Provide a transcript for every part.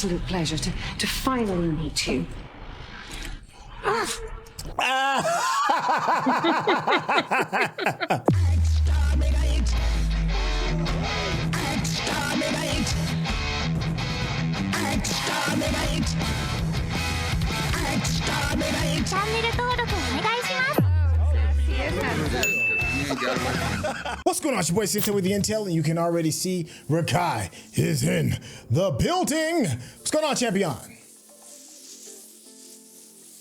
absolute pleasure to finally meet you. What's going on? It's your boy Santa with the Intel, and you can already see Rakai is in the building. What's going on, champion?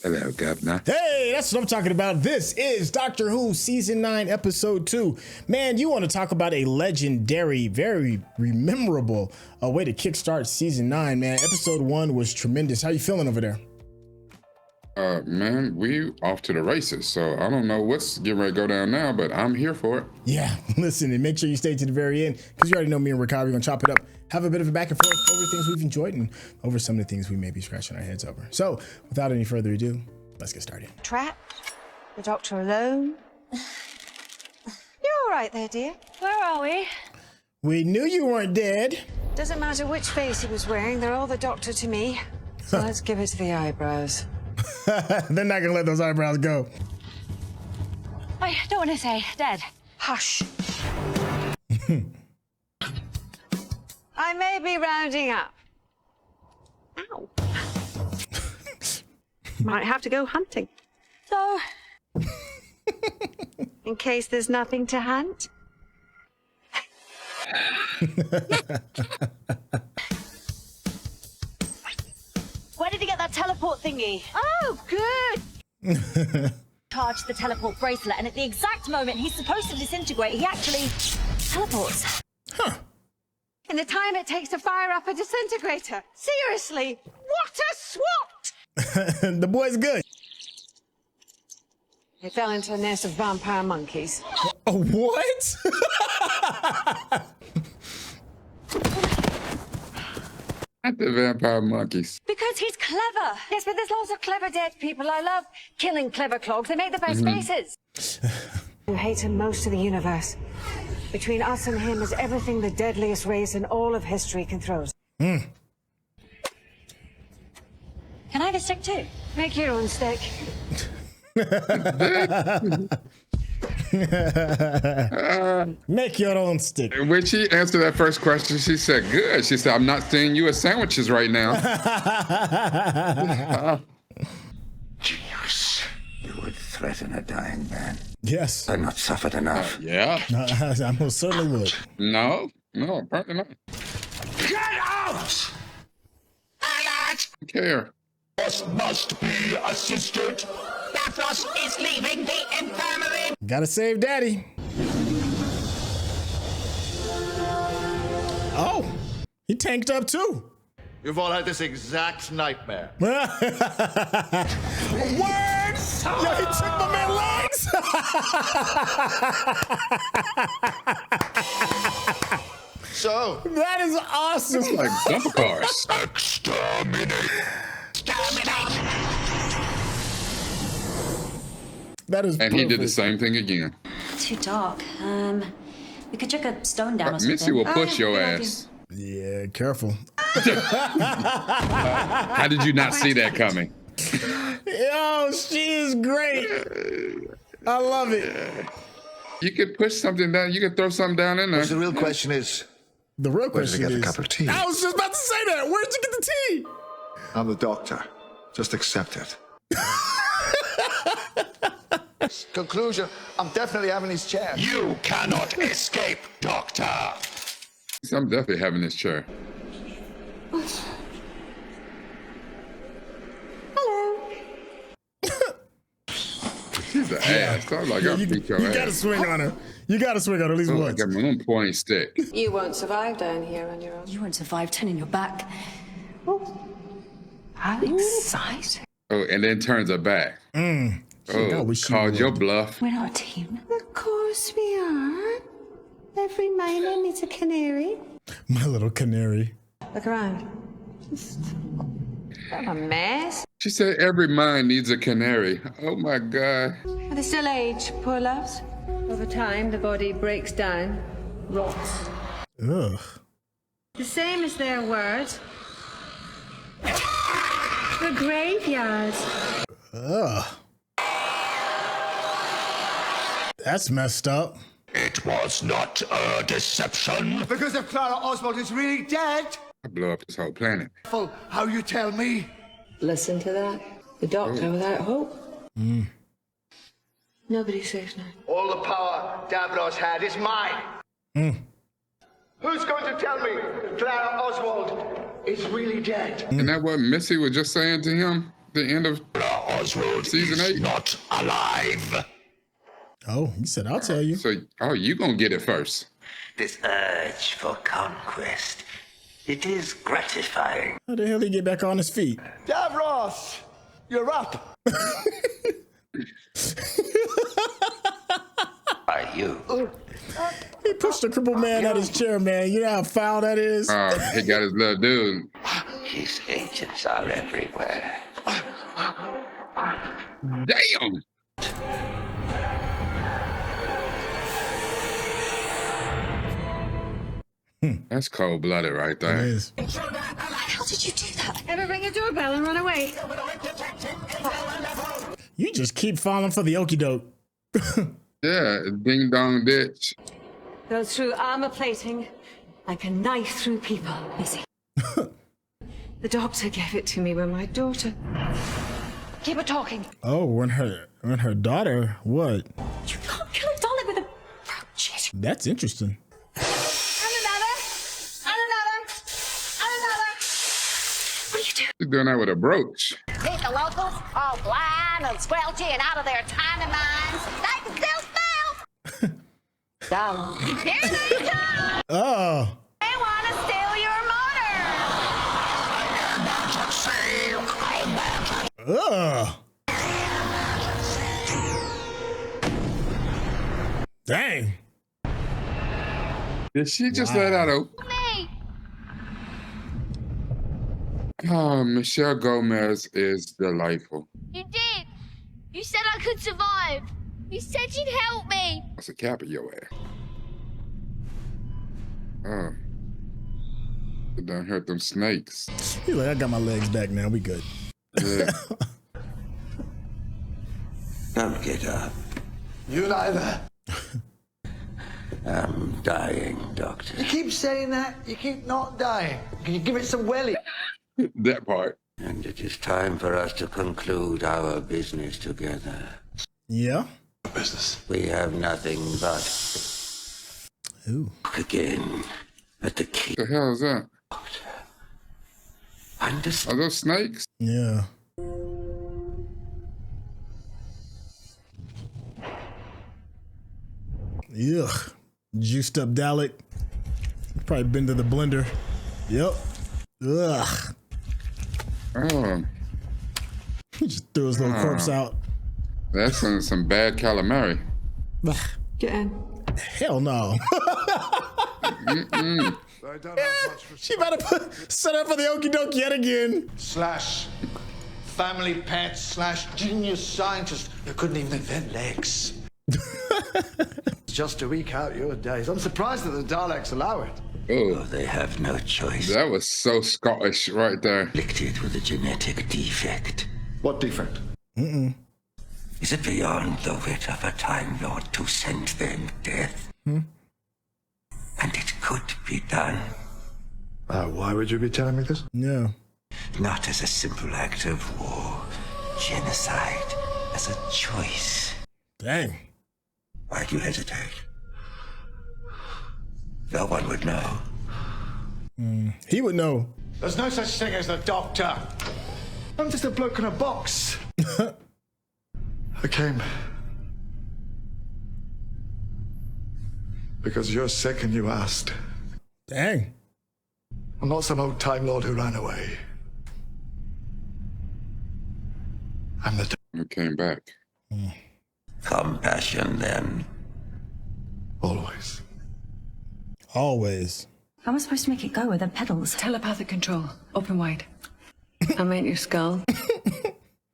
Hello, Governor. Hey, that's what I'm talking about. This is Doctor Who Season 9, Episode 2. Man, you want to talk about a legendary, very memorable way to kickstart Season 9, man. Episode 1 was tremendous. How you feeling over there? Man, we off to the races, so I don't know what's getting ready to go down now, but I'm here for it. Yeah, listen, and make sure you stay to the very end, because you already know me and Rakai, we're going to chop it up, have a bit of a back and forth over things we've enjoyed and over some of the things we may be scratching our heads over. So, without any further ado, let's get started. Trapped? The doctor alone? You're all right there, dear. Where are we? We knew you weren't dead. Doesn't matter which face he was wearing, they're all the doctor to me. So let's give it to the eyebrows. They're not gonna let those eyebrows go. I don't want to say dead. Hush. I may be rounding up. Ow. Might have to go hunting. So, in case there's nothing to hunt. where did he get that teleport thingy? Oh, good. Charge the teleport bracelet, and at the exact moment he's supposed to disintegrate, he actually teleports. Huh. In the time it takes to fire up a disintegrator. Seriously, what a swat! The boy's good. He fell into a nest of vampire monkeys. What? Not the vampire monkeys. Because he's clever. Yes, but there's lots of clever dead people. I love killing clever clogs. They make the best faces. Who hates him most in the universe. Between us and him is everything the deadliest race in all of history can throw. Can I have a stick too? Make your own stick. Make your own stick. When she answered that first question, she said, good. She said, I'm not seeing you as sandwiches right now. Genius. You would threaten a dying man. Yes. I've not suffered enough. Yeah. I most certainly would. No, apparently not. Get out! I don't care. Must be assisted. Davros is leaving the infirmary. Gotta save Daddy. Oh, he tanked up too. You've all had this exact nightmare. Word! Yo, he took my man's legs! So, That is awesome. It's like bumper cars. Exterminate. That is And he did the perfect. same thing again. Too dark. We could chuck a stone down or something. Missy will push your ass. Yeah, careful. How did you not see that coming? Yo, she is great. I love it. You could push something down. You could throw something down in there. the real question is, The real Where did question I get is, a cup of tea? I was just about to say that. Where'd you get the tea? I'm the doctor. Just accept it. Conclusion, I'm definitely having his chair. You cannot escape, Doctor. I'm definitely having this chair. She's an ass. I'm like, I'll beat your You ass. gotta swing on her. You gotta swing on her at least I once. got my own pointy stick. You won't survive down here on your own. You won't survive turning your back. How exciting. Oh, and then turns her back. I Oh, wish she called would. your bluff. We're not a team. Of course we are. Every miner needs a canary. My little canary. Look around. Just a mess. She said every mind needs a canary. Oh my God. But they still age, poor loves. Over time, the body breaks down, rots. Ugh. The same as their word. the graveyard. Ugh. That's messed up. It was not a deception. Because if Clara Oswald is really dead, I blow up this whole planet. how you tell me? Listen to that. The Doctor without hope. Nobody's safe now. All the power Davros had is mine. Who's going to tell me Clara Oswald is really dead? Isn't that what Missy was just saying to him? The end of Clara Oswald Season is 8? not alive. Oh, he said, I'll tell you. So, you gonna get it first. This urge for conquest, it is gratifying. How the hell did he get back on his feet? Davros, you're up. Are you? He pushed the crippled man out of his chair, man. You know how foul that is? He got his little dude. His agents are everywhere. Damn! That's cold-blooded right It there. is. How did you do that? Ever ring a doorbell and run away? You just keep falling for the okie doke. Yeah, ding-dong ditch. Goes through armor plating like a knife through people, Missy. The doctor gave it to me when my daughter... Keep it talking. Oh, when her daughter, what? You can't kill a Dalek with a brooch. That's interesting. What are you doing? She's doing that with a brooch. Think the locals, all blind and squelchy and out of their tiny minds, they can still smell. Darling. Here they come. Oh. They want to steal your motor. Ugh. Dang. Did she just let out a... Me. Oh, Michelle Gomez is delightful. You did. You said I could survive. You said you'd help me. That's a cap of your ass. Oh. It done hurt them snakes. He's like, I got my legs back now. We good. Yeah. Don't get up. You neither. I'm dying, Doctor. You keep saying that, you keep not dying. Can you give it some welly? That part. And it is time for us to conclude our business together. Yeah. Business. We have nothing but Ooh. look again at the key. What the hell is that? Understand? Are those snakes? Yeah. Ugh. Juiced up Dalek. Probably been to the blender. Yep. Ugh. Oh, He just threw his little corpse out. that's some bad calamari. Get in. Hell no. She better set up for the okie doke yet again. / family pet / genius scientist who couldn't even invent legs. Just to eke out your days. I'm surprised that the Daleks allow it. Oh, Oh, they have no choice. that was so Scottish right there. Afflicted with a genetic defect. What defect? Is it beyond the wit of a Time Lord to send them death? And it could be done. Why would you be telling me this? Yeah. Not as a simple act of war. Genocide as a choice. Dang. Why do you hesitate? No one would know. He would know. There's no such thing as the Doctor. I'm just a bloke in a box. I came because you're sick and you asked. Dang. I'm not some old Time Lord who ran away. I'm the We came back. Compassion, then. always. Always. How am I supposed to make it go with the pedals? Telepathic control. Open wide. I'll make your skull.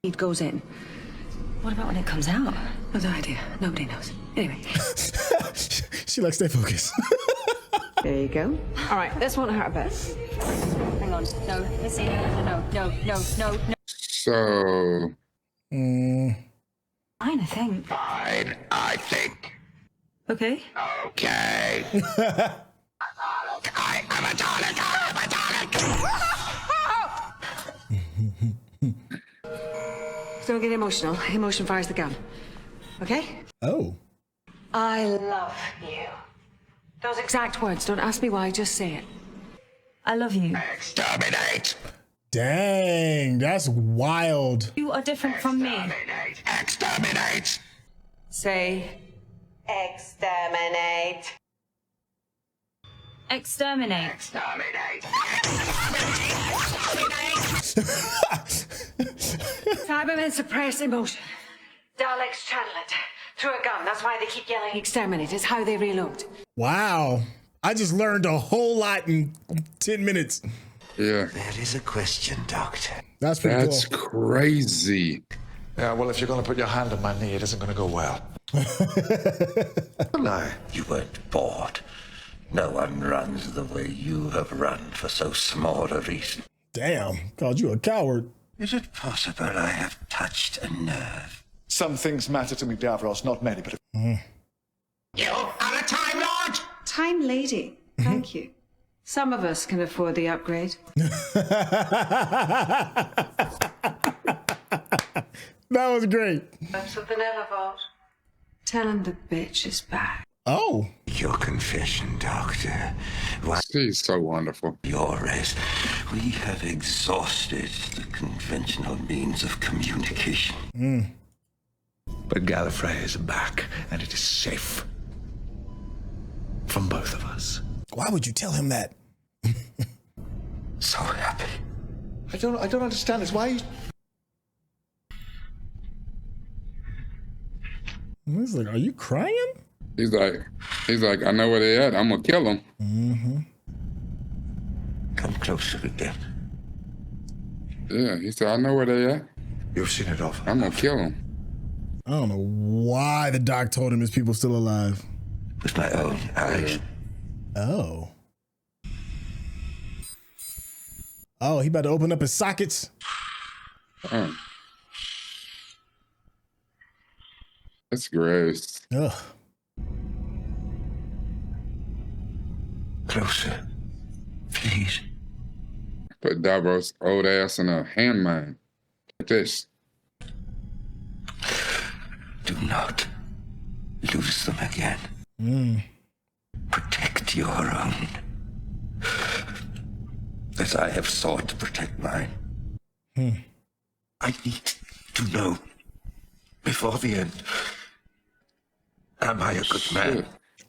It goes in. What about when it comes out? No idea. Nobody knows. Anyway. She likes stay focused. There you go. All right, this won't hurt a bit. Hang on. No, Missy. No. So. Fine, I think. Fine, I think. Okay. Okay. I am a Dalek. I am a Dalek. Don't get emotional. Emotion fires the gun. Okay? Oh. I love you. Those exact words. Don't ask me why, just say it. I love you. Exterminate. Dang, that's wild. You are different from me. Exterminate. Exterminate. Say, exterminate. Exterminate. Exterminate. Cybermen suppress emotion. Daleks channel it through a gun. That's why they keep yelling exterminate. It's how they reload. Wow. I just learned a whole lot in 10 minutes. Yeah. There is a question, Doctor. That's pretty That's cool. crazy. Yeah, well, if you're going to put your hand on my knee, it isn't going to go well. No, you weren't bored. No one runs the way you have run for so small a reason. Damn, called you a coward. Is it possible I have touched a nerve? Some things matter to me, Davros, not many, but... You are a Time Lord. Time lady. Thank you. Some of us can afford the upgrade. That was great. That's what the never vault. Tell him the bitch is back. Oh. Your confession, Doctor. Why, She's so wonderful. your race, we have exhausted the conventional means of communication. But Gallifrey is back, and it is safe. From both of us. Why would you tell him that? So happy. I don't understand this. Why? He's like, are you crying? He's like, I know where they at. I'm gonna kill them. Come closer again. Yeah, he said, I know where they at. You've seen it all. I'm gonna kill them. I don't know why the doc told him his people still alive. With my own eyes. Oh. Oh, he about to open up his sockets. That's gross. Ugh. Closer. Please. Put Davros' old ass in a hand mine. Like this. Do not lose them again. Protect your own. As I have sought to protect mine. I need to know before the end. Am I a good man?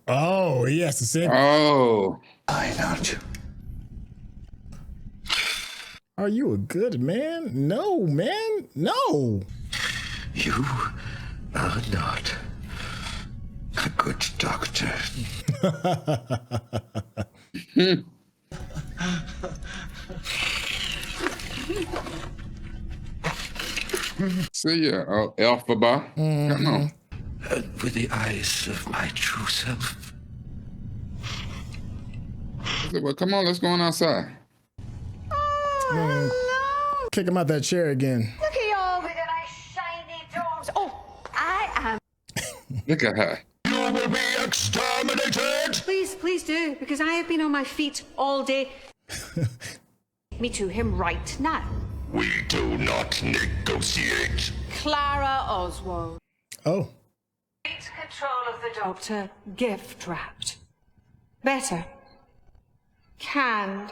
Oh, he has to say. Oh. I not. Are you a good man? No, man. No. You are not a good doctor. See ya, Alphaba. Come on. And with the eyes of my true self. I said, well, come on, let's go on outside. Kick him out that chair again. Look at y'all with your nice shiny domes. Oh, I am. Look at her. You will be exterminated. Please do, because I have been on my feet all day. Me to him right now. We do not negotiate. Clara Oswald. Oh. Take control of the doctor, gift wrapped. Better. Canned.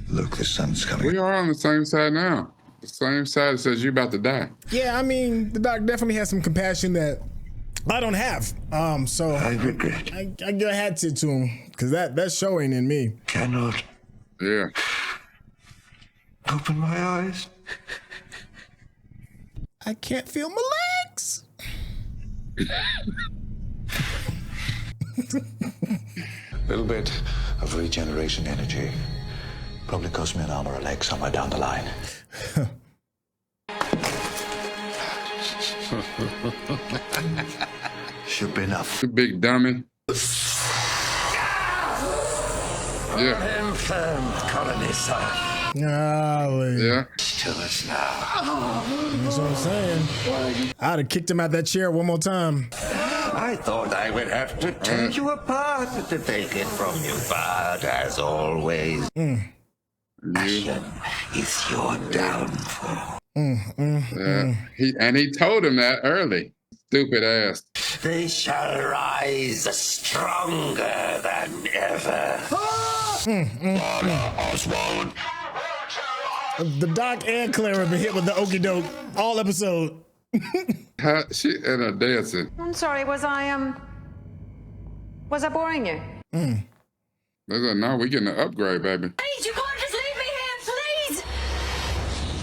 Look, the sun's coming. We are on the same side now. The same side that says you about to die. Yeah, I mean, the doc definitely has some compassion that I don't have. So I regret. I give a hat tip to him because that's showing in me. Cannot Yeah. open my eyes. I can't feel my legs. Little bit of regeneration energy. Probably cost me an arm or a leg somewhere down the line. Should be enough. You big dummy. Yeah. Him firm, colony son. Golly. Yeah. To us now. That's what I'm saying. I'd have kicked him out that chair one more time. I thought I would have to tear you apart to take it from you, but as always, passion is your downfall. He told him that early. Stupid ass. They shall rise stronger than ever. Oswald. The Doc and Clara been hit with the okie doke all episode. She and her dancing. I'm sorry, was I boring you? They said, no, we getting an upgrade, baby. Please, you can't just leave me here, please!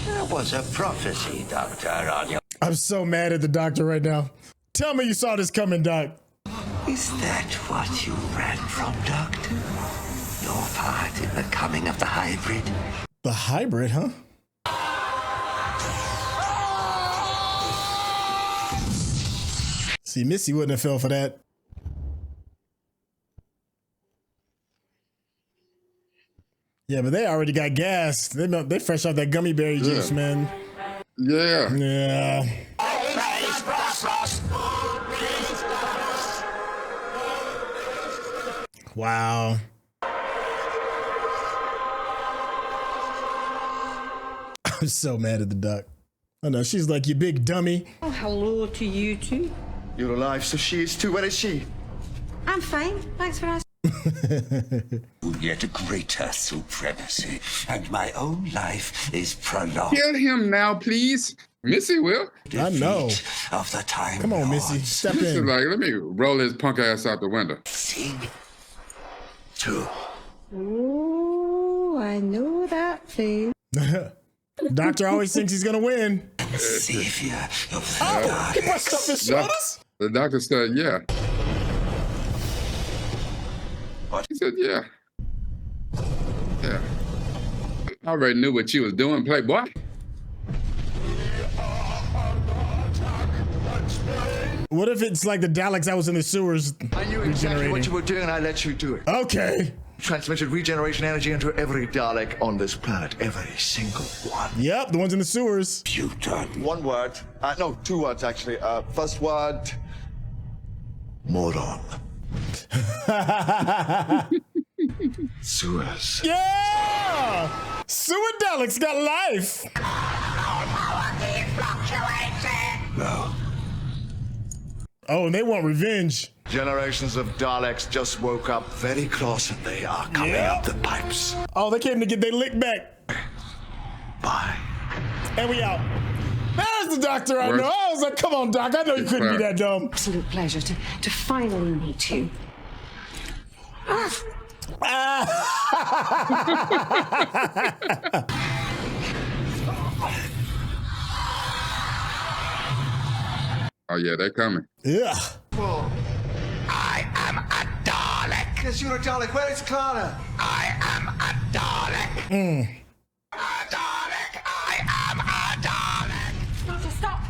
There was a prophecy, Doctor, on your... I'm so mad at the Doctor right now. Tell me you saw this coming, Doc. Is that what you ran from, Doctor? Your part in the coming of the hybrid? The hybrid, huh? See, Missy wouldn't have fell for that. Yeah, but they already got gassed. They fresh off that gummy berry juice, man. Yeah. Yeah. Wow. I'm so mad at the Duck. I know, she's like, you big dummy. Oh, hello to you two. You're alive, so she is too. Where is she? I'm fine. Thanks for asking. Yet greater supremacy, and my own life is prolonged. Kill him now, please. Missy will. I know. Of the time. Come on, Missy. Step Missy's in. like, let me roll his punk ass out the window. Sing to. Oh, I know that thing. Doctor always thinks he's gonna win. Savior of the Oh, he busted up his shoulders? The doctor said, yeah. What? He said, yeah. Yeah. I already knew what you was doing, playboy. What if it's like the Daleks that was in the sewers? I knew exactly what you were doing and I let you do it. Okay. Transmitted regeneration energy into every Dalek on this planet. Every single one. Yep, the ones in the sewers. Putin. One word. No, two words actually. First word. Moron. Sewers. Yeah! Sewer Daleks got life. No. Oh, and they want revenge. Generations of Daleks just woke up very close and they are coming up the pipes. Oh, they came to get their lick back. Bye. And we out. There's the Doctor I know. I was like, come on, Doc. I know you couldn't be that dumb. Absolute pleasure to finally meet you. Oh, yeah, they're coming. Yeah. Whoa. I am a Dalek. Yes, you're a Dalek. Where is Clara? I am a Dalek. A Dalek. I am a Dalek. Doctor, stop.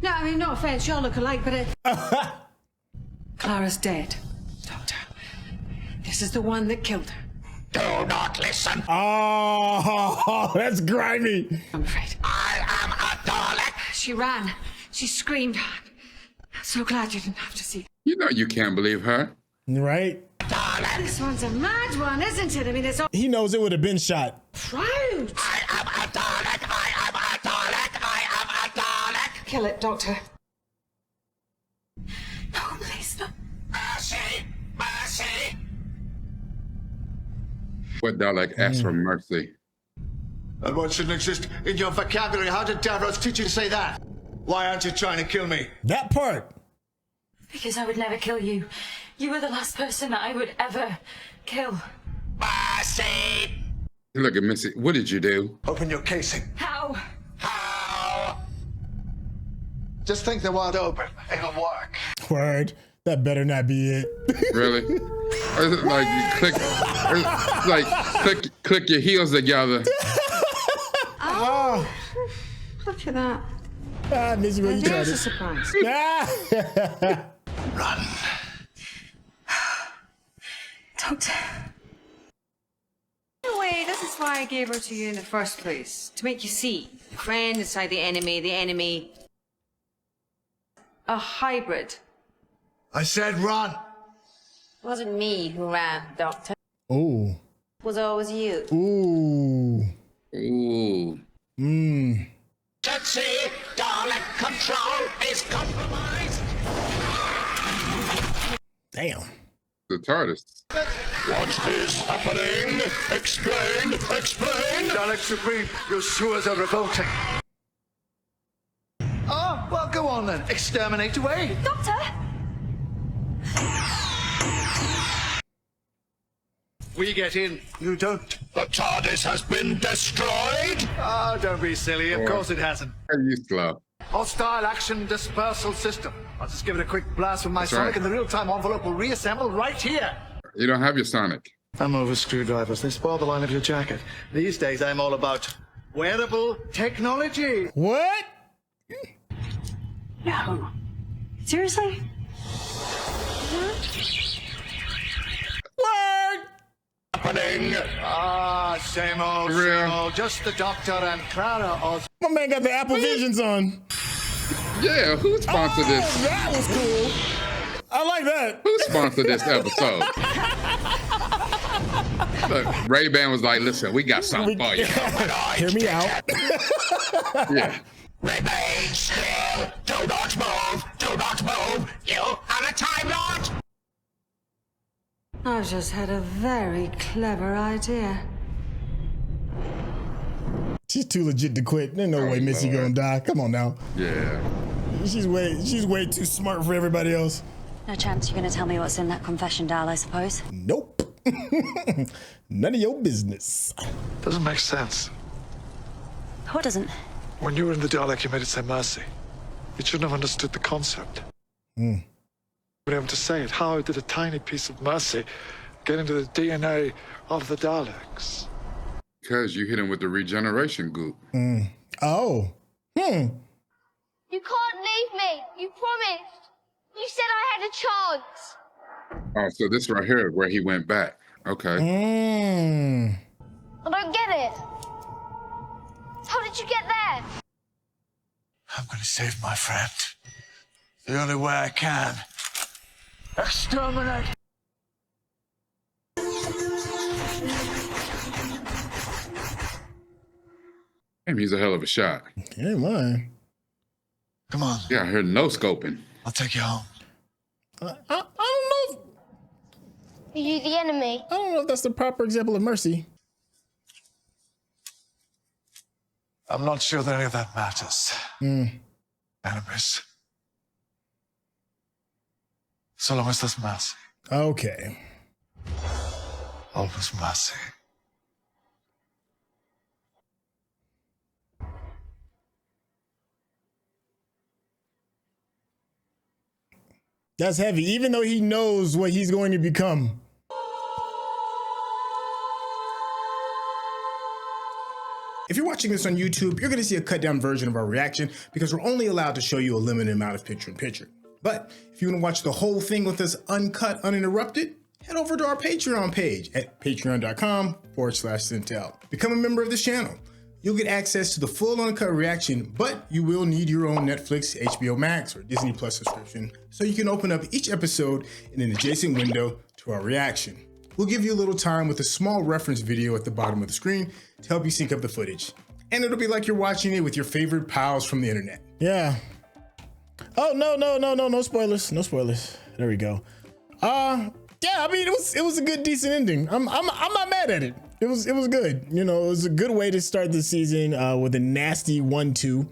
No, I mean, no offense, you all look alike, but Clara's dead, Doctor. This is the one that killed her. Do not listen. Oh, that's grimy. I'm afraid. I am a Dalek. She ran. She screamed. I'm so glad you didn't have to see. You know you can't believe her. Right? Dalek. This one's a mad one, isn't it? I mean, it's all He knows it would have been shot. proud. I am a Dalek. I am a Dalek. I am a Dalek. Kill it, Doctor. No, please, no. Mercy. Mercy. What Dalek asked for mercy? That word shouldn't exist in your vocabulary. How did Davros teach you to say that? Why aren't you trying to kill me? That part. Because I would never kill you. You were the last person that I would ever kill. Mercy. Look at Missy. What did you do? Open your casing. How? How? Just think the word open. It'll work. Word. That better not be it. Really? It's like click your heels together. Oh, look at that. Missy, what you There's a trying surprise. to... Run. Doctor. In a way, this is why I gave her to you in the first place. To make you see. The friend inside the enemy. A hybrid. I said run. It wasn't me who ran, Doctor. Oh. It was always you. Ooh. Ooh. Taxi, Dalek control is compromised. Damn. The TARDIS. What is happening? Explain. Dalek Supreme, your sewers are revolting. Oh, well, go on then. Exterminate away. Doctor! We get in, you don't. The TARDIS has been destroyed. Oh, don't be silly. Of course it hasn't. Are you slow? Hostile action dispersal system. I'll just give it a quick blast with my That's sonic right. and the real-time envelope will reassemble right here. You don't have your Sonic. I'm over screwdrivers. They spoil the line of your jacket. These days, I'm all about wearable technology. What? No. Seriously? Word. Happening. Ah, same old. Just the Doctor and Clara Oswald. My man got the Apple Visions on. Yeah, who sponsored Oh, this? that was cool. I like that. Who sponsored this episode? Look, Ray-Ban was like, listen, we got something for you. Hear me out. Yeah. Remain still. Do not move. You are a Time Lord. I've just had a very clever idea. She's too legit to quit. There's no way Missy gonna die. Come on now. Yeah. She's way too smart for everybody else. No chance you're going to tell me what's in that confession dial, I suppose. Nope. None of your business. Doesn't make sense. What doesn't? When you were in the Dalek, you made it say mercy. You shouldn't have understood the concept. Been able to say it. How did a tiny piece of mercy get into the DNA of the Daleks? Because you hit him with the regeneration goop. Oh. You can't leave me. You promised. You said I had a chance. Oh, so this right here is where he went back. Okay. I don't get it. How did you get there? I'm gonna save my friend. The only way I can. Exterminate! Damn, he's a hell of a shot. Hey, mine. Come on. Yeah, I heard no scoping. I'll take you home. I don't know. Are you the enemy? I don't know if that's the proper example of mercy. I'm not sure that any of that matters. Enemies. So long as there's mercy. Okay. Always mercy. That's heavy, even though he knows what he's going to become. If you're watching this on YouTube, you're going to see a cut down version of our reaction because we're only allowed to show you a limited amount of picture-in-picture. But if you want to watch the whole thing with us uncut, uninterrupted, head over to our Patreon page at patreon.com/Centel. Become a member of this channel. You'll get access to the full uncut reaction, but you will need your own Netflix, HBO Max, or Disney Plus subscription so you can open up each episode in an adjacent window to our reaction. We'll give you a little time with a small reference video at the bottom of the screen to help you sync up the footage. And it'll be like you're watching it with your favorite pals from the internet. Yeah. Oh, no spoilers. No spoilers. There we go. Yeah, I mean, it was a good, decent ending. I'm not mad at it. It was good. You know, it was a good way to start the season with a nasty 1-2.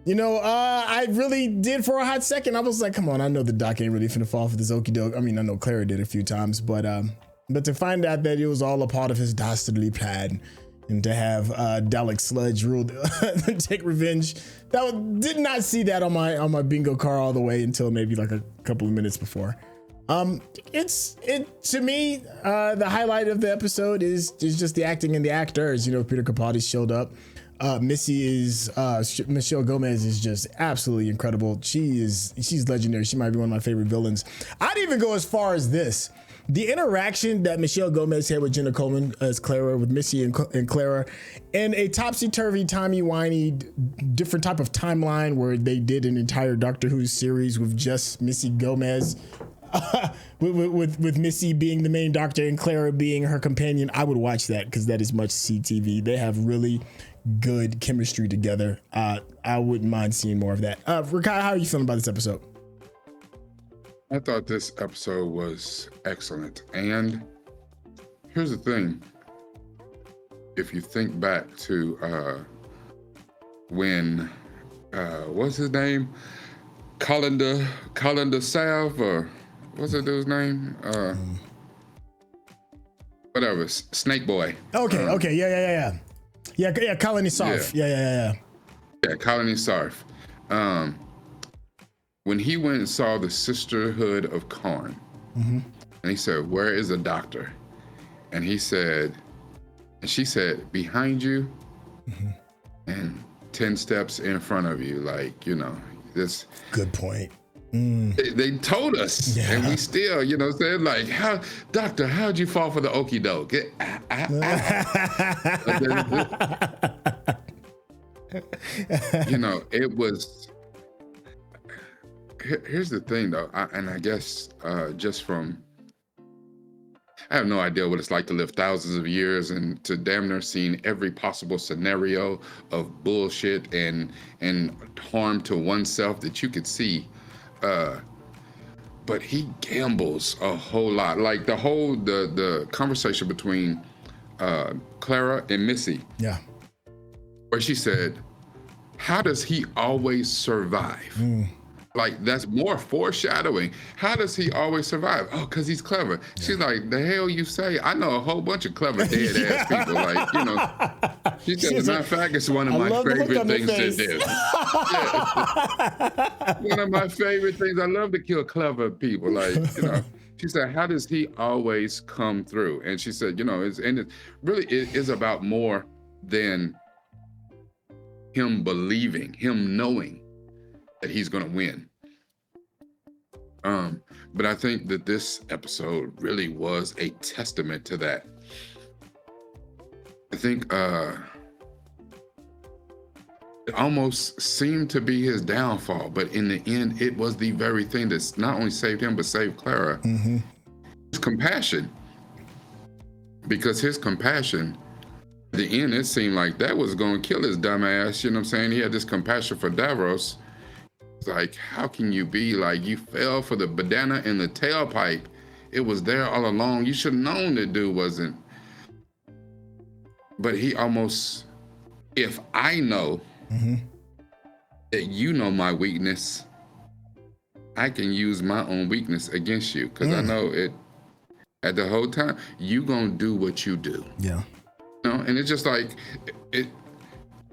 You know, I really did for a hot second. I was like, come on, I know the doc ain't really finna fall for this okie doke. I mean, I know Clara did a few times, but to find out that it was all a part of his dastardly plan and to have Dalek Sludge rule take revenge, did not see that on my bingo card all the way until maybe like a couple of minutes before. To me, the highlight of the episode is just the acting and the actors. You know, Peter Capaldi showed up. Missy is Michelle Gomez is just absolutely incredible. She's legendary. She might be one of my favorite villains. I'd even go as far as this. The interaction that Michelle Gomez had with Jenna Coleman as Clara, with Missy and Clara, in a topsy-turvy, timey-wimey, different type of timeline where they did an entire Doctor Who series with just Missy Gomez, with Missy being the main doctor and Clara being her companion. I would watch that because that is much CTV. They have really good chemistry together. I wouldn't mind seeing more of that. Rakai, how are you feeling about this episode? I thought this episode was excellent. And here's the thing. If you think back to when, what's his name? Colander Salve, or what's that dude's name? Whatever, Snake Boy. Okay, yeah, Colony Sarf. Yeah, Colony Sarf. When he went and saw the Sisterhood of Karn, and he said, "Where is the doctor?" And she said, "Behind you, and 10 steps in front of you." Like, this. Good point. They told us, and we still, said like, "Doctor, how'd you fall for the okie doke?" It was. Here's the thing, though, I guess just from, I have no idea what it's like to live thousands of years and to damn near seen every possible scenario of bullshit and harm to oneself that you could see. But he gambles a whole lot. Like the conversation between Clara and Missy. Yeah. Where she said, "How does he always survive?" Like, that's more foreshadowing. How does he always survive? Oh, because he's clever. Yeah. She's like, "The hell you say? I know a whole bunch of clever dead ass people." Like, she said, "As a matter of fact, it's one of my favorite things to do." One of my favorite things. I love to kill clever people. Like, she said, "How does he always come through?" And she said, it is about more than him believing, him knowing that he's going to win. But I think that this episode really was a testament to that. I think it almost seemed to be his downfall, but in the end, it was the very thing that not only saved him, but saved Clara. His compassion. Because his compassion, at the end, it seemed like that was going to kill his dumb ass. You know what I'm saying? He had this compassion for Davros. It's like, how can you be like, you fell for the banana in the tailpipe? It was there all along. You should have known the dude wasn't. But he almost, if I know that you know my weakness, I can use my own weakness against you. Because I know it, at the whole time, you gonna do what you do. Yeah. And it's just like,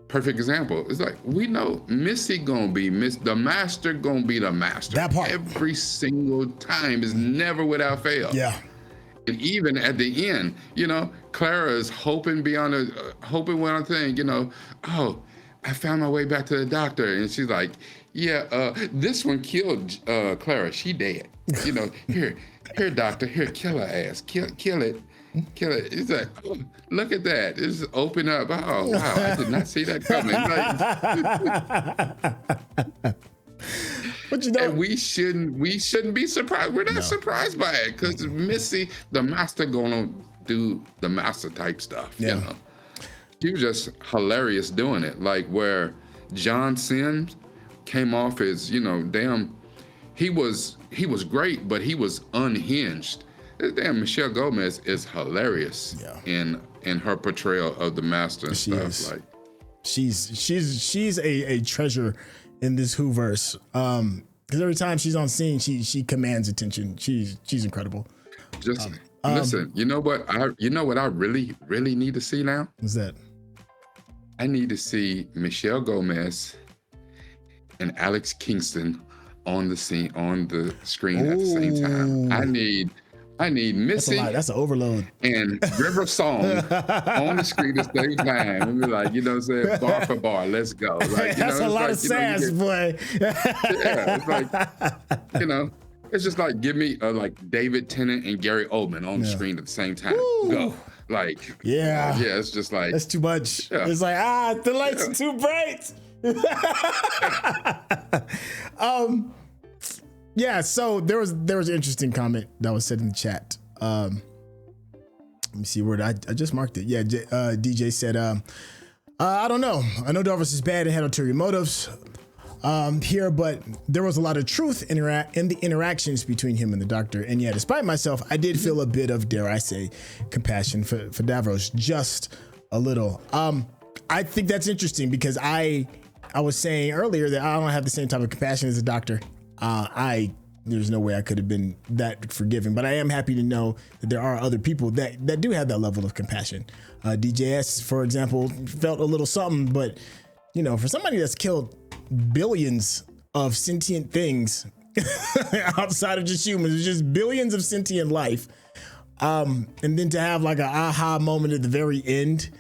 perfect example. It's like, we know Missy gonna be the master gonna be the master. That part. Every single time is never without fail. Yeah. And even at the end, Clara is hoping hoping one thing, "Oh, I found my way back to the doctor." And she's like, "Yeah, this one killed Clara. She dead. Here, doctor, here, kill her ass. Kill it. Kill it." It's like, "Oh, look at that. It's open up. Oh, wow, I did not see that coming." But and we shouldn't be surprised. We're not surprised by it because Missy, the master, gonna do the master type stuff. She was just hilarious doing it. Like where John Sims came off as, he was great, but he was unhinged. Damn, Michelle Gomez is hilarious in her portrayal of the master and stuff. Is. Like, she's a treasure in this Whoverse. Because every time she's on scene, she commands attention. She's incredible. Just listen. You know what I really, really need to see now? What's that? I need to see Michelle Gomez and Alex Kingston on the screen at the same time. I need I need Missy. That's an overload. And River Song on the screen at the same time. And be like, you know what I'm saying? Bar for bar, let's go. Like, That's a lot of sass, boy. Yeah, it's like, you know, it's just like, give me like David Tennant and Gary Oldman on the screen at the same time. Woo. Go. Like, yeah, it's just like. That's too much. Yeah. It's like, the lights are too bright. Yeah, so there was an interesting comment that was said in the chat. Let me see where I just marked it. Yeah, DJ said, I don't know. I know Davros is bad and had ulterior motives here, but there was a lot of truth in the interactions between him and the Doctor. And yeah, despite myself, I did feel a bit of, dare I say, compassion for Davros, just a little. I think that's interesting because I was saying earlier that I don't have the same type of compassion as the Doctor. There's no way I could have been that forgiving, but I am happy to know that there are other people that do have that level of compassion. DJS, for example, felt a little something, but you know, for somebody that's killed billions of sentient things outside of just humans, it's just billions of sentient life. And then to have like an aha moment at the very end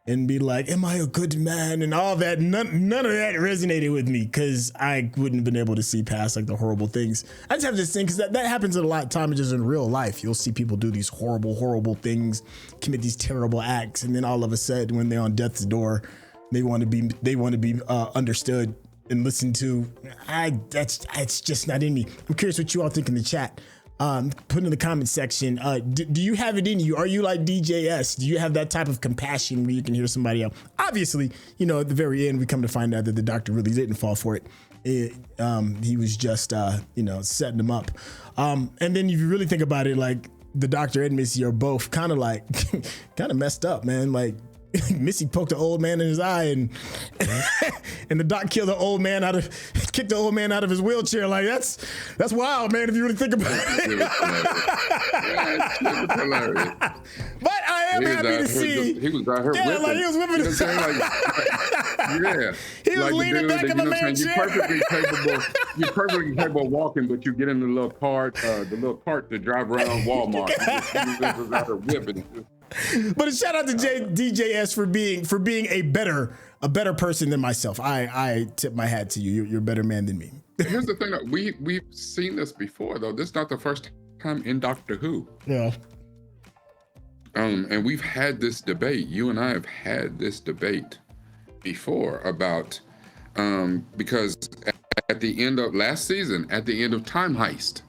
and be like, am I a good man? And all that, none of that resonated with me because I wouldn't have been able to see past like the horrible things. I just have this thing because that happens a lot of times just in real life. You'll see people do these horrible things, commit these terrible acts, and then all of a sudden when they're on death's door, they want to be understood and listened to. It's just not in me. I'm curious what you all think in the chat. Put in the comment section. Do you have it in you? Are you like DJS? Do you have that type of compassion where you can hear somebody else? Obviously, you know, at the very end, we come to find out that the Doctor really didn't fall for it. He was just, setting them up. And then if you really think about it, like the Doctor and Missy are both kind of messed up, man. Like Missy poked the old man in his eye, and and the Doc killed the old man kicked the old man out of his wheelchair. Like that's wild, man. If you really think about it. But I am happy to see he was out here whipping. Like he was whipping his he was leaning back in the man chair. You're perfectly capable of walking, but you get in the little cart to drive around Walmart. He was out here whipping. But a shout out to DJS for being a better person than myself. I tip my hat to you. You're a better man than me. Here's the thing, that we've seen this before, though. This is not the first time in Doctor Who. Yeah. And we've had this debate. You and I have had this debate before about because at the end of last season, at the end of Time Heist,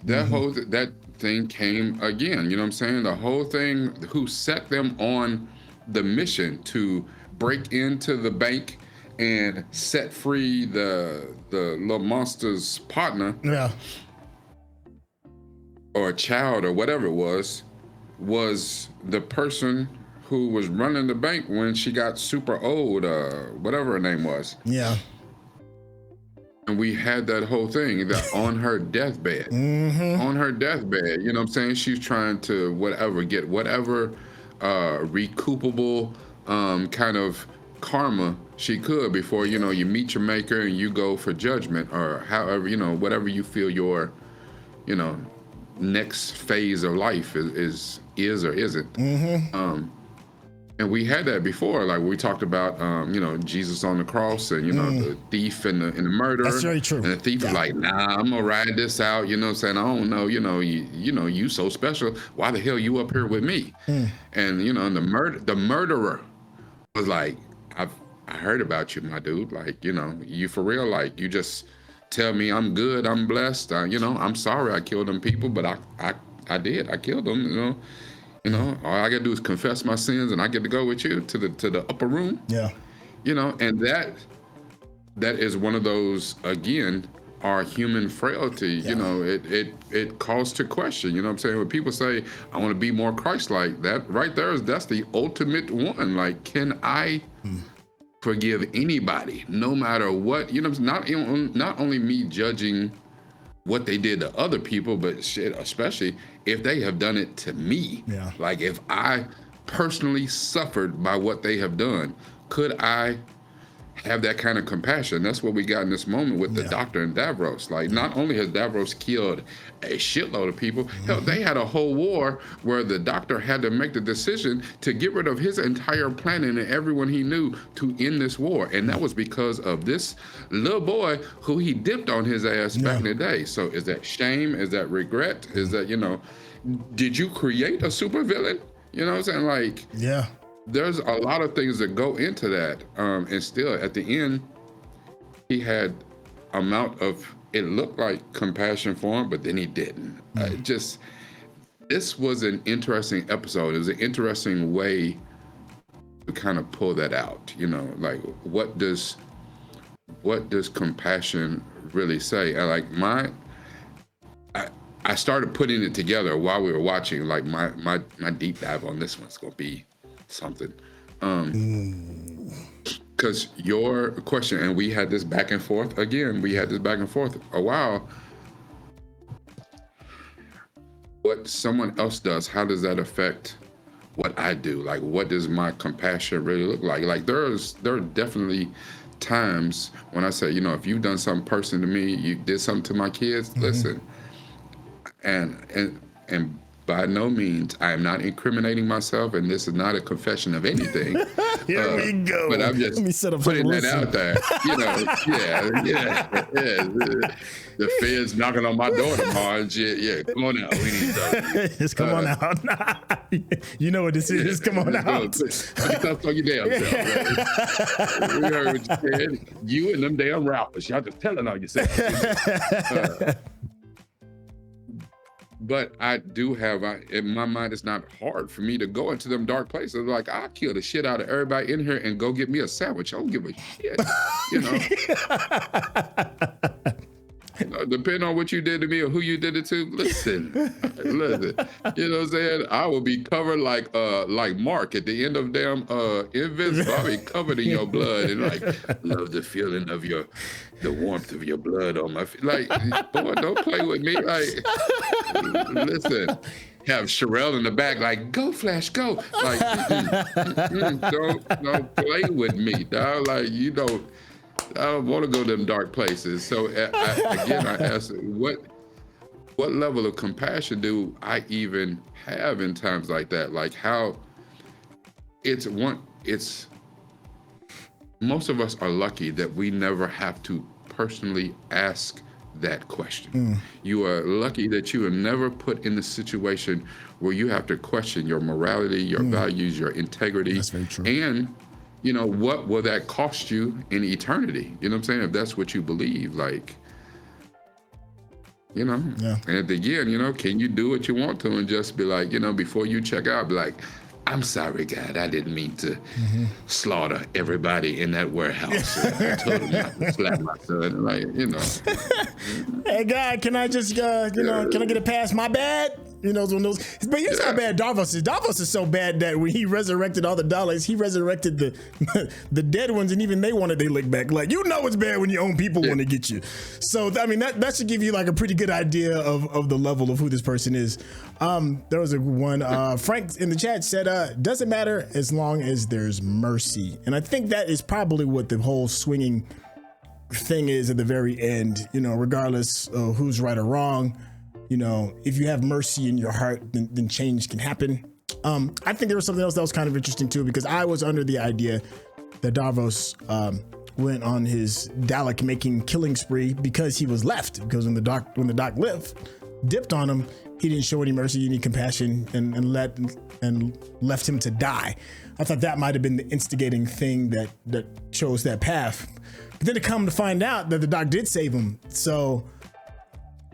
that thing came again. You know what I'm saying? The whole thing, who set them on the mission to break into the bank and set free the little monster's partner, or child, or whatever it was the person who was running the bank when she got super old, whatever her name was. Yeah. And we had that whole thing that on her deathbed, on her deathbed, you know what I'm saying? She's trying to get whatever recoupable kind of karma she could before, you know, you meet your maker and you go for judgment, or however, you know, whatever you feel your, you know, next phase of life is or isn't. And we had that before, like we talked about, you know, Jesus on the cross, and you know, the thief and the murderer. That's very true. And the thief is like, nah, I'm gonna ride this out. You know what I'm saying? I don't know. You know, you so special. Why the hell you up here with me? And you know, and the murderer was like, I heard about you, my dude. Like, you know, you for real? Like, you just tell me I'm good, I'm blessed. You know, I'm sorry I killed them people, but I did. I killed them. You know. You know, all I gotta do is confess my sins, and I get to go with you to the upper room. Yeah. You know, and that is one of those, again, our human frailty. You know, it calls to question. You know what I'm saying? When people say, I want to be more Christ-like, that right there that's the ultimate one. Like, can I forgive anybody, no matter what? You know, not only me judging what they did to other people, but shit, especially if they have done it to me. Yeah. Like, if I personally suffered by what they have done, could I have that kind of compassion. That's what we got in this moment with the doctor and Davros. Like, not only has Davros killed a shitload of people, hell, they had a whole war where the doctor had to make the decision to get rid of his entire planet and everyone he knew to end this war. And that was because of this little boy who he dipped on his ass back in the day. So is that shame? Is that regret? Is that, did you create a supervillain? You know what I'm saying? Like, there's a lot of things that go into that. And still, at the end, he had amount of, it looked like compassion for him, but then he didn't. This was an interesting episode. It was an interesting way to kind of pull that out. Like, what does compassion really say? And like I started putting it together while we were watching. Like my deep dive on this one's gonna be something. Because your question, and we had this back and forth a while. What someone else does, how does that affect what I do? Like, what does my compassion really look like? Like, there are definitely times when I say, if you've done something personal to me, you did something to my kids, listen. And by no means, I am not incriminating myself, and this is not a confession of anything. Here we go. But I'm just putting that out there. The feds knocking on my door tomorrow and shit. Yeah, come on out. We need to. Just come on out. You know what this is. Come on out. Put your damn self. Right? We heard what you said. You and them damn rappers. Y'all just telling on yourself. But I do have, in my mind, it's not hard for me to go into them dark places. Like, I'll kill the shit out of everybody in here and go get me a sandwich. I don't give a shit, Depending on what you did to me or who you did it to, listen. You know what I'm saying? I will be covered like Mark at the end of damn Invincible. I'll be covered in your blood and like, love the feeling of the warmth of your blood on my feet. Like, boy, don't play with me. Like, listen, have Sherelle in the back, like, go Flash, go. Like, don't play with me, dog. Like, I don't want to go to them dark places. So I ask, what level of compassion do I even have in times like that? Like, how most of us are lucky that we never have to personally ask that question. You are lucky that you are never put in the situation where you have to question your morality, your values, your integrity. That's very true. And what will that cost you in eternity? You know what I'm saying? If that's what you believe, like, And at the end, can you do what you want to and just be like, before you check out, be like, I'm sorry, God, I didn't mean to slaughter everybody in that warehouse. I told him not to slap my son. Like, Hey, God, can I just, can I get a pass? My bad. But here's how bad Davros is. Davros is so bad that when he resurrected all the Daleks, he resurrected the dead ones, and even they wanted their lick back. Like, it's bad when your own people want to get you. So, I mean, that should give you like a pretty good idea of the level of who this person is. There was Frank in the chat said, doesn't matter as long as there's mercy. And I think that is probably what the whole swinging thing is at the very end, regardless of who's right or wrong. If you have mercy in your heart, then change can happen. I think there was something else that was kind of interesting too, because I was under the idea that Davros went on his Dalek making killing spree because he was left. Because when the doc dipped on him, he didn't show any mercy, any compassion, and left him to die. I thought that might have been the instigating thing that chose that path. But then to come to find out that the doc did save him. So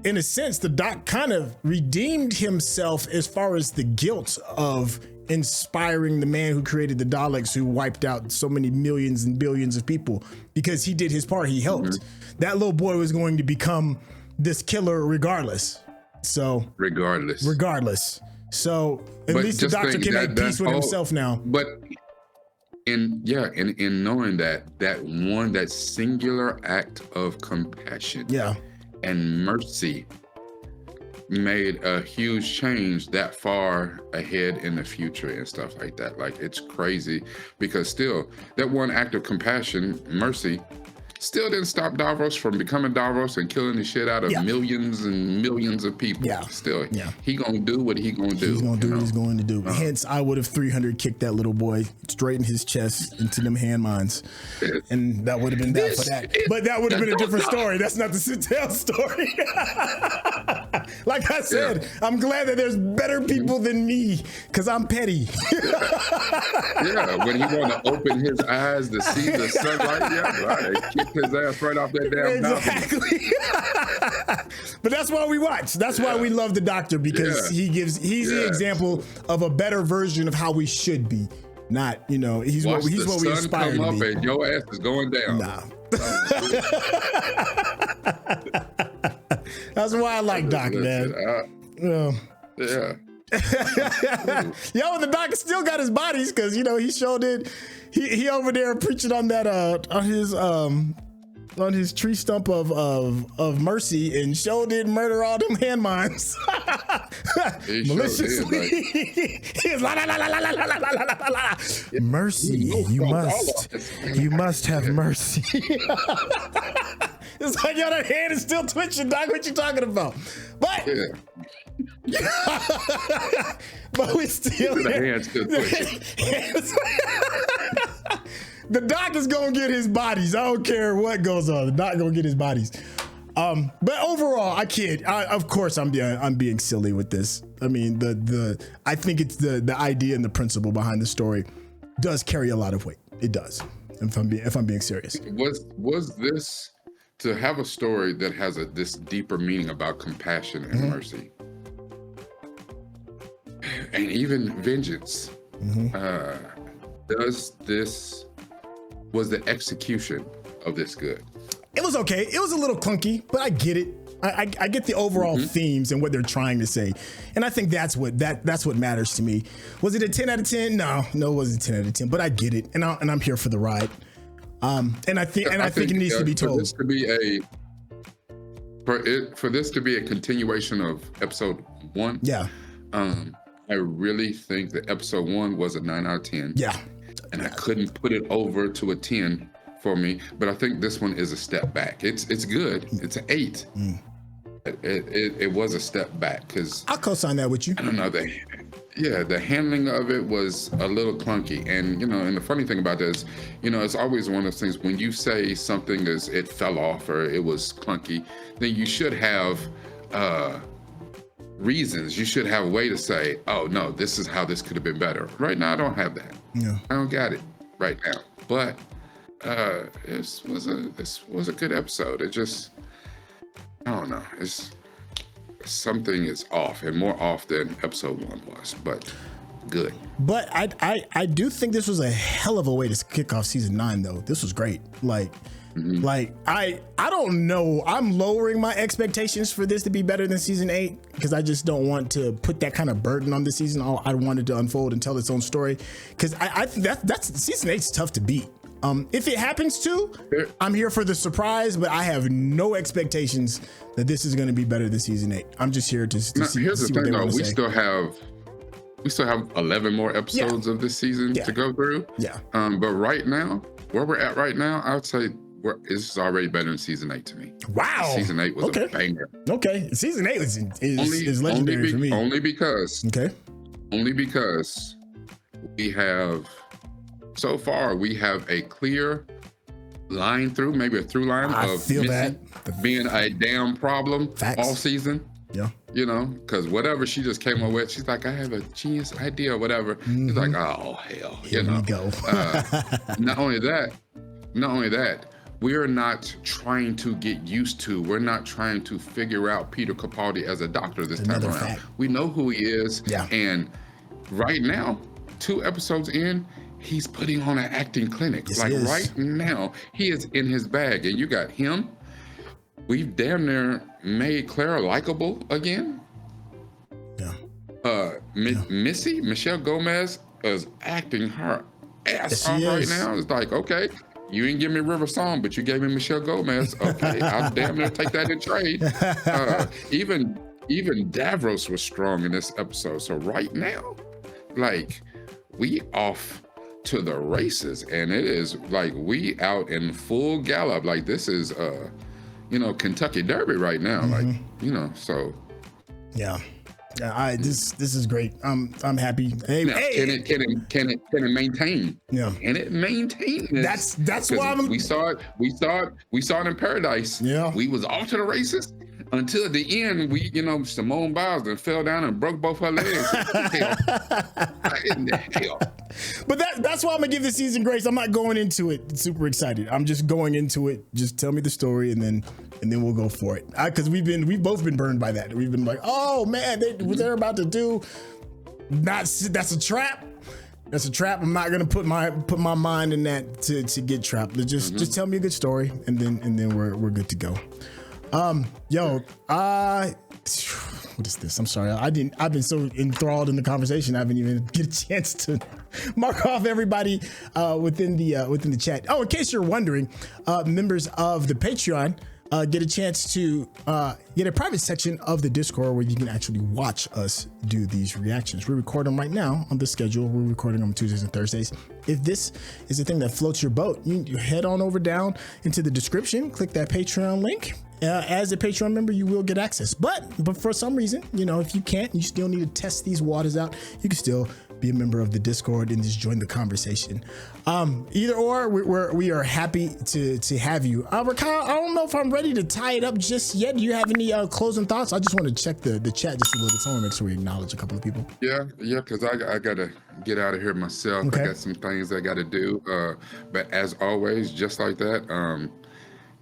in a sense, the doc kind of redeemed himself as far as the guilt of inspiring the man who created the Daleks, who wiped out so many millions and billions of people, because he did his part. He helped. That little boy was going to become this killer regardless. So regardless. So at least the doctor can make peace with himself now. But in knowing that singular act of compassion and mercy made a huge change that far ahead in the future and stuff like that. Like, it's crazy because still that one act of compassion, mercy, still didn't stop Davros from becoming Davros and killing the shit out of millions and millions of people. Still, he gonna do what he gonna do. He's gonna do what he's going to do. Hence, I would have 300 kicked that little boy straight in his chest into them hand mines, and that would have been that for that. But that would have been a different story. That's not the sit-down story. Like I said, I'm glad that there's better people than me because I'm petty. When he want to open his eyes to see the sunlight, right. Kick his ass right off that damn balcony. But that's why we watch. That's why we love the Doctor, because he's the example of a better version of how we should be. Not, he's what we aspire to be. And your ass is going down. Nah. That's why I like Doc, man. Yeah. Yo, the Doc still got his bodies because he showed it. He over there preaching on that on his tree stump of mercy, and showed did murder all them hand mines maliciously. He was la la la la la la la la la. Mercy, you must have mercy. It's like, yo, that hand is still twitching, Doc. What you talking about? But but we still the hand's still twitching. The Doc is gonna get his bodies. I don't care what goes on. The Doc gonna get his bodies. But overall, I kid. Of course, I'm being silly with this. I mean, I think it's the idea and the principle behind the story does carry a lot of weight. It does. If I'm being serious. Was this to have a story that has this deeper meaning about compassion and mercy, and even vengeance? Was the execution of this good? It was okay. It was a little clunky, but I get it. I get the overall themes and what they're trying to say, and I think that's what matters to me. Was it a 10 out of 10? No, it wasn't 10 out of 10. But I get it, and I'm here for the ride. And I think it needs to be told. For this to be a continuation of episode 1. Yeah. I really think that episode 1 was a 9 out of 10. Yeah. And I couldn't put it over to a 10 for me, but I think this one is a step back. It's good. It's an 8. It was a step back because I'll co-sign that with you. I don't know, the handling of it was a little clunky, and and the funny thing about this, it's always one of those things when you say something is it fell off or it was clunky, then you should have reasons. You should have a way to say, oh no, this is how this could have been better. Right now, I don't have that. Yeah, I don't got it right now. But this was a good episode. It just, I don't know. Something is off, and more off than episode 1 was, but good. But I do think this was a hell of a way to kick off season 9, though. This was great. Like I don't know. I'm lowering my expectations for this to be better than season 8 because I just don't want to put that kind of burden on the season. I wanted to unfold and tell its own story because I think that's season 8's tough to beat. If it happens to, I'm here for the surprise, but I have no expectations that this is going to be better than season 8. I'm just here to see. Here's the thing, though. We still have 11 more episodes of this season to go through. Yeah. But right now, where we're at right now, I would say this is already better than season 8 to me. Wow. Season 8 was a banger. Okay. Season 8 is legendary for me. Only because we have. So far, we have a clear line through, maybe a through line of Missy being a damn problem all season. Yeah. Because whatever she just came up with, she's like, I have a genius idea or whatever. He's like, oh, hell. Here we go. Not only that, we're not trying to get used to, we're not trying to figure out Peter Capaldi as a doctor this time around. We know who he is. Yeah. And right now, 2 episodes in, he's putting on an acting clinic. Yes, right now, he is in his bag. And you got him. We've damn near made Clara likable again. Yeah. Missy, Michelle Gomez, is acting her ass off right now. It's like, okay, you didn't give me River Song, but you gave me Michelle Gomez. Okay, I'll damn near take that in trade. even Davros was strong in this episode. So right now, like, we off to the races, and it is like we out in full gallop. Like, this is Kentucky Derby right now. Like, so yeah. This is great. I'm happy. Hey, now, can it maintain? Yeah. Can it maintain this? That's why we saw it in Paradise. Yeah. We was off to the races until the end. We, Simone Biles and fell down and broke both her legs. Hell. But that's why I'm gonna give this season grace. I'm not going into it super excited. I'm just going into it. Just tell me the story, and then we'll go for it. Because we've both been burned by that. We've been like, oh man, they're about to do. That's a trap. That's a trap. I'm not gonna put my mind in that to get trapped. Just tell me a good story, and then we're good to go. What is this? I'm sorry. I've been so enthralled in the conversation. I haven't even get a chance to mark off everybody within the chat. Oh, in case you're wondering, members of the Patreon get a chance to get a private section of the Discord where you can actually watch us do these reactions. We record them right now on the schedule. We're recording them Tuesdays and Thursdays. If this is the thing that floats your boat, you head on over down into the description, click that Patreon link. As a Patreon member, you will get access. But for some reason, if you can't, you still need to test these waters out. You can still be a member of the Discord and just join the conversation. Either or, we are happy to have you. Raquel, I don't know if I'm ready to tie it up just yet. Do you have any closing thoughts? I just want to check the chat just a little bit. So I want to make sure we acknowledge a couple of people. Yeah, because I gotta get out of here myself. Okay. I got some things I gotta do. But as always, just like that,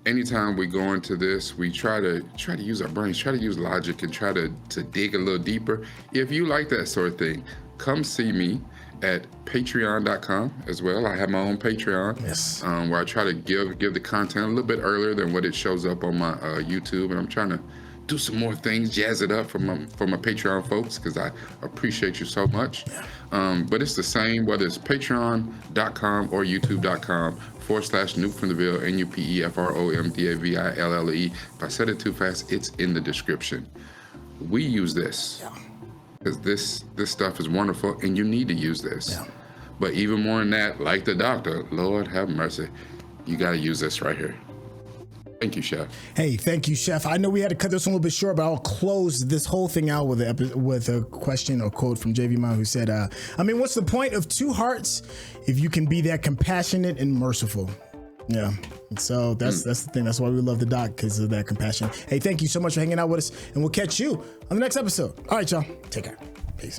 anytime we go into this, we try to use our brains, try to use logic, and try to dig a little deeper. If you like that sort of thing, come see me at patreon.com as well. I have my own Patreon, yes, where I try to give the content a little bit earlier than what it shows up on my YouTube, and I'm trying to do some more things, jazz it up for my Patreon folks, because I appreciate you so much. But it's the same, whether it's patreon.com or youtube.com/Nuke from the Ville, NUPEFROMDAVILLE. If I said it too fast, it's in the description. We use this because this stuff is wonderful, and you need to use this. Yeah. But even more than that, like the doctor, Lord have mercy, you got to use this right here. Thank you, Chef. Hey, thank you, Chef. I know we had to cut this one a little bit short, but I'll close this whole thing out with a question or quote from JV Mom, who said, what's the point of two hearts if you can be that compassionate and merciful? Yeah. So that's the thing. That's why we love the doc, because of that compassion. Hey, thank you so much for hanging out with us, and we'll catch you on the next episode. All right, y'all. Take care. Peace.